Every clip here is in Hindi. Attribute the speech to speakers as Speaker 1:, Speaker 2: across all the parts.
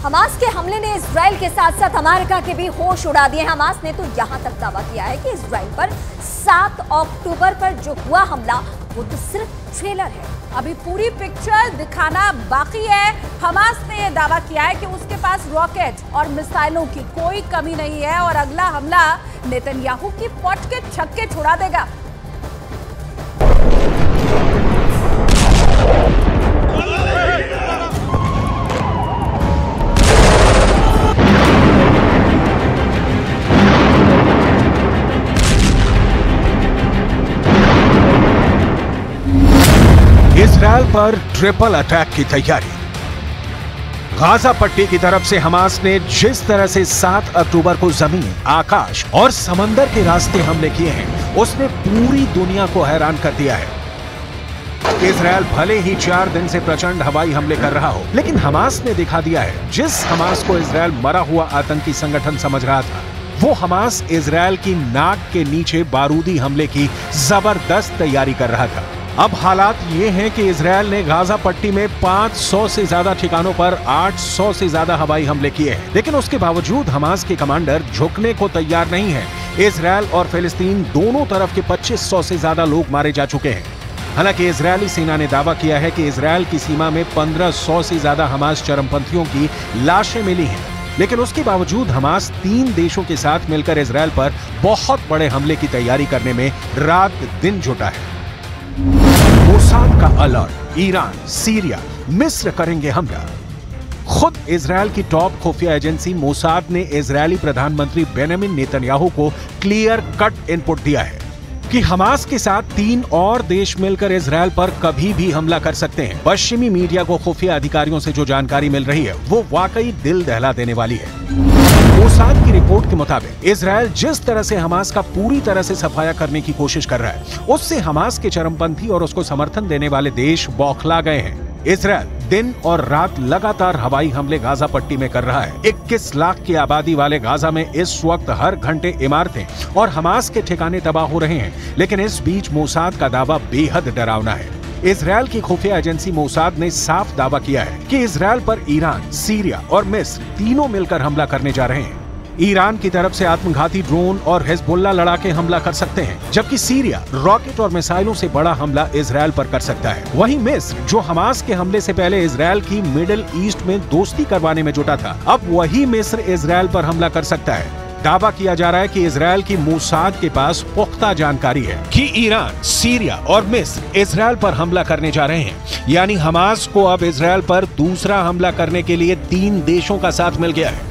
Speaker 1: हमास के हमले ने इजराइल के साथ साथ अमेरिका के भी होश उड़ा दिए। हमास ने तो यहां तक दावा किया है कि इजराइल पर 7 अक्टूबर पर जो हुआ हमला वो तो सिर्फ ट्रेलर है।
Speaker 2: अभी पूरी पिक्चर दिखाना बाकी है। हमास ने यह दावा किया है कि उसके पास रॉकेट और मिसाइलों की कोई कमी नहीं है और अगला हमला नेतन्याहू की पट के छक्के छुड़ा देगा।
Speaker 3: इजराइल पर ट्रिपल अटैक की तैयारी। गाजा पट्टी की तरफ से हमास ने जिस तरह से 7 अक्टूबर को जमीन, आकाश और समंदर के रास्ते हमले किए हैं, उसने पूरी दुनिया को हैरान कर दिया है। इजराइल भले ही 4 दिन से प्रचंड हवाई हमले कर रहा हो, लेकिन हमास ने दिखा दिया है, जिस हमास को इजराइल मरा हुआ आतंकी संगठन समझ रहा था, वो हमास इजराइल की नाक के नीचे बारूदी हमले की जबरदस्त तैयारी कर रहा था। अब हालात ये हैं कि इजराइल ने गाजा पट्टी में 500 से ज्यादा ठिकानों पर 800 से ज्यादा हवाई हमले किए हैं, लेकिन उसके बावजूद हमास के कमांडर झुकने को तैयार नहीं है। इजराइल और फिलिस्तीन दोनों तरफ के 2500 से ज्यादा लोग मारे जा चुके हैं। हालांकि इजरायली सेना ने दावा किया है कि इजराइल की सीमा में 1500 से ज्यादा हमास चरमपंथियों की लाशें मिली हैं, लेकिन उसके बावजूद हमास 3 देशों के साथ मिलकर इजराइल पर बहुत बड़े हमले की तैयारी करने में रात दिन जुटा है। मोसाद का अलर्ट, ईरान, सीरिया, मिस्र करेंगे हमला। खुद इजराइल की टॉप खुफिया एजेंसी मोसाद ने इजरायली प्रधानमंत्री बेंजामिन नेतन्याहू को क्लियर कट इनपुट दिया है कि हमास के साथ 3 और देश मिलकर इजराइल पर कभी भी हमला कर सकते हैं। पश्चिमी मीडिया को खुफिया अधिकारियों से जो जानकारी मिल रही है वो वाकई दिल दहला देने वाली है। मोसाद की रिपोर्ट के मुताबिक इजराइल जिस तरह से हमास का पूरी तरह से सफाया करने की कोशिश कर रहा है, उससे हमास के चरमपंथी और उसको समर्थन देने वाले देश बौखला गए हैं। इजराइल दिन और रात लगातार हवाई हमले गाजा पट्टी में कर रहा है। 21 लाख की आबादी वाले गाजा में इस वक्त हर घंटे इमारतें और हमास के ठिकाने तबाह हो रहे हैं, लेकिन इस बीच मोसाद का दावा बेहद डरावना है। इजराइल की खुफिया एजेंसी मोसाद ने साफ दावा किया है कि इजराइल पर ईरान, सीरिया और मिस्र तीनों मिलकर हमला करने जा रहे हैं। ईरान की तरफ से आत्मघाती ड्रोन और हिजबुल्लाह लड़ाके हमला कर सकते हैं, जबकि सीरिया रॉकेट और मिसाइलों से बड़ा हमला इजराइल पर कर सकता है। वहीं मिस्र, जो हमास के हमले से पहले इजराइल की मिडिल ईस्ट में दोस्ती करवाने में जुटा था, अब वही मिस्र इजराइल पर हमला कर सकता है। दावा किया जा रहा है कि इजराइल की मोसाद के पास पुख्ता जानकारी है कि ईरान, सीरिया और मिस्र इजराइल पर हमला करने जा रहे हैं। यानी हमास को अब इजराइल पर दूसरा हमला करने के लिए 3 देशों का साथ मिल गया है।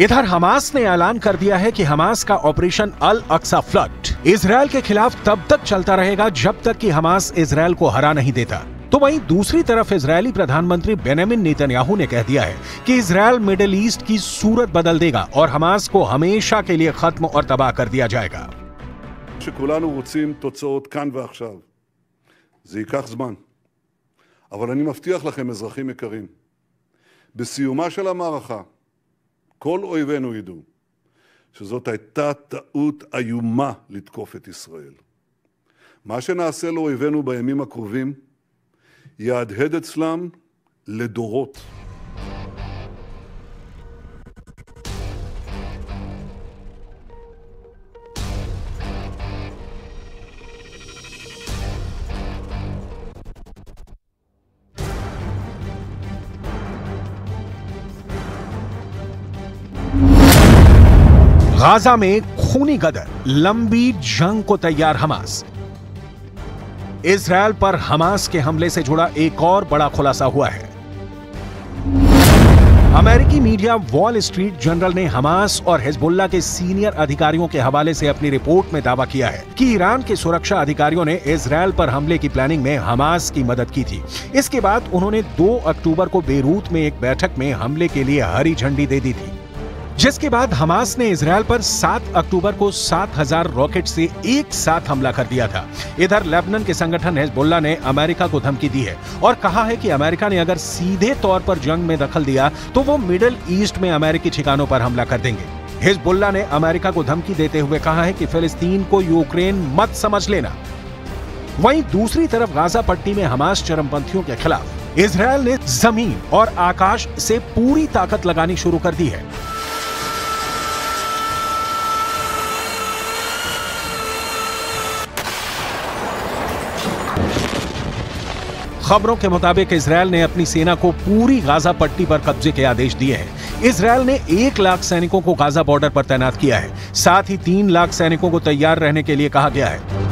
Speaker 3: इधर हमास ने ऐलान कर दिया है कि हमास का ऑपरेशन अल अक्सा फ्लड इजराइल के खिलाफ तब तक चलता रहेगा जब तक कि हमास इजराइल को हरा नहीं देता। तो वहीं दूसरी तरफ इजरायली प्रधानमंत्री बेंजामिन नेतन्याहू ने कह दिया है कि इजराइल मिडिल ईस्ट की सूरत बदल देगा और हमास को हमेशा के लिए खत्म और तबाह कर दिया जाएगा।
Speaker 4: שכולנו רוצים תוצאות כאן ועכשיו. זה ייקח זמן. אבל אני מבטיח לכם, אזרחים יקרים, בסיומה של המערכה, כל אויבינו ידעו שזאת הייתה טעות איומה לתקוף את ישראל. מה שנעשה לאויבינו בימים הקרובים יהדהד אצלם לדורות.
Speaker 3: गाजा में खूनी गदर, लंबी जंग को तैयार हमास। इजराइल पर हमास के हमले से जुड़ा एक और बड़ा खुलासा हुआ है। अमेरिकी मीडिया वॉल स्ट्रीट जर्नल ने हमास और हिजबुल्लाह के सीनियर अधिकारियों के हवाले से अपनी रिपोर्ट में दावा किया है कि ईरान के सुरक्षा अधिकारियों ने इजराइल पर हमले की प्लानिंग में हमास की मदद की थी। इसके बाद उन्होंने 2 अक्टूबर को बेरूत में एक बैठक में हमले के लिए हरी झंडी दे दी थी, जिसके बाद हमास ने इजरायल पर 7 अक्टूबर को 7,000 रॉकेट से एक साथ हमला कर दिया था। इधर लेबनान के संगठन हिजबुल्ला ने अमेरिका को धमकी दी है और कहा है कि अमेरिका ने अगर सीधे तौर पर जंग में दखल दिया तो वो मिडिल ईस्ट में अमेरिकी ठिकानों पर हमला कर देंगे। हिजबुल्ला ने अमेरिका को धमकी देते हुए कहा है कि फिलिस्तीन को यूक्रेन मत समझ लेना। वहीं दूसरी तरफ गाजा पट्टी में हमास चरमपंथियों के खिलाफ इजरायल ने जमीन और आकाश से पूरी ताकत लगानी शुरू कर दी है। खबरों के मुताबिक इजरायल ने अपनी सेना को पूरी गाजा पट्टी पर कब्जे के आदेश दिए हैं। इजरायल ने 1 लाख सैनिकों को गाजा बॉर्डर पर तैनात किया है। साथ ही 3 लाख सैनिकों को तैयार रहने के लिए कहा गया है।